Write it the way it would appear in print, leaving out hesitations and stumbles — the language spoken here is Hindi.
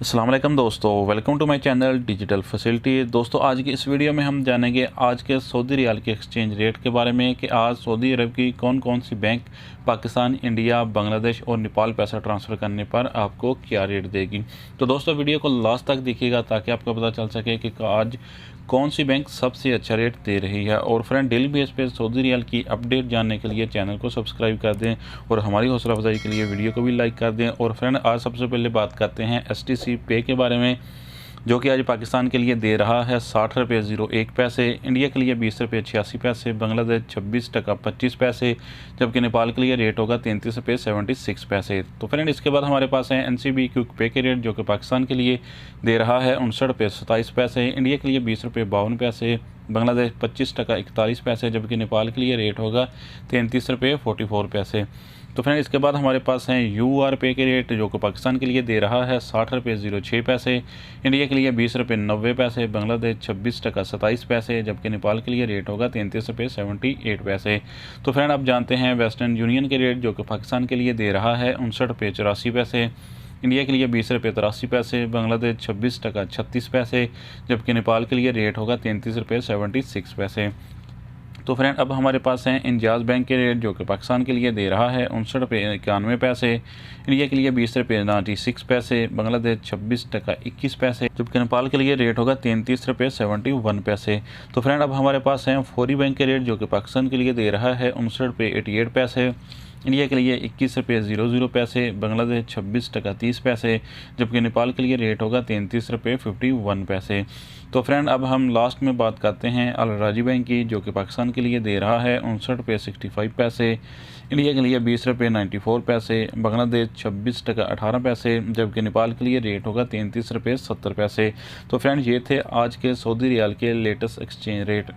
अस्सलाम वालेकुम दोस्तों, welcome to my channel digital facility. दोस्तों, आज की इस वीडियो में हम जानेंगे आज के सऊदी रियाल के एक्सचेंज रेट के बारे में कि आज सऊदी अरब की कौन कौन सी बैंक पाकिस्तान, इंडिया, बांग्लादेश और नेपाल पैसा ट्रांसफ़र करने पर आपको क्या रेट देगी। तो दोस्तों, वीडियो को लास्ट तक देखिएगा ताकि आपको पता चल सके कि आज कौन सी बैंक सबसे अच्छा रेट दे रही है। और फ्रेंड, डेली बेस पे सऊदी रियाल की अपडेट जानने के लिए चैनल को सब्सक्राइब कर दें और हमारी हौसला अफजाई के लिए वीडियो को भी लाइक कर दें। और फ्रेंड, आज सबसे पहले बात करते हैं STC पे के बारे में, जो कि आज पाकिस्तान के लिए दे रहा है 60 रुपये 01 पैसे, इंडिया के लिए 20 रुपये 86 पैसे, बांग्लादेश 26 टका 25 पैसे, जबकि नेपाल के लिए रेट होगा 33 रुपये 76 पैसे। तो फ्रेंड, इसके बाद हमारे पास है NCB क्विक पे के रेट, जो कि पाकिस्तान के लिए दे रहा है 59 रुपये 27 पैसे, इंडिया के लिए 20 रुपये 52 पैसे, बांग्लादेश 25 टका 41 पैसे, जबकि नेपाल के लिए रेट होगा 33 रुपये 44 पैसे। तो फ्रेंड, इसके बाद हमारे पास हैं UR पे के रेट, जो कि पाकिस्तान के लिए दे रहा है 60 रुपये 06 पैसे, इंडिया के लिए 20 रुपये 90 पैसे, बांग्लादेश 26 टका 27 पैसे, जबकि नेपाल के लिए रेट होगा 33 रुपये 78 पैसे। तो फ्रेंड, आप जानते हैं वेस्टर्न यूनियन के रेट, जो कि पाकिस्तान के लिए दे रहा है 59 रुपये 84 पैसे, इंडिया के लिए 20 रुपये 83 पैसे, बांग्लादेश 26 टका 36 पैसे, जबकि नेपाल के लिए रेट होगा 33 रुपये 76 पैसे। तो फ्रेंड, अब हमारे पास हैं इंजाज बैंक के रेट, जो कि पाकिस्तान के लिए दे रहा है 59 रुपये 91 पैसे, इंडिया के लिए 20 रुपये 96 पैसे, बांग्लादेश 26 टका 21 पैसे, जबकि नेपाल के लिए रेट होगा 33 रुपये 71 पैसे। तो फ्रेंड, अब हमारे पास हैं फौरी बैंक के रेट, जो कि पाकिस्तान के लिए दे रहा है 59 रुपये 88 पैसे, इंडिया के लिए 21 रुपये 00 पैसे, बांग्लादेश 26 टका 30 पैसे, जबकि नेपाल के लिए रेट होगा 33 रुपये 51 पैसे। तो फ्रेंड, अब हम लास्ट में बात करते हैं अल राजी बैंक की, जो कि पाकिस्तान के लिए दे रहा है 59 रुपये 65 पैसे, इंडिया के लिए 20 रुपये 94 पैसे, बांग्लादेश 26 टका 18 पैसे, जबकि नेपाल के लिए रेट होगा 33 रुपये 70 पैसे। तो फ्रेंड, ये थे आज के सऊदी रियाल के लेटेस्ट एक्सचेंज रेट।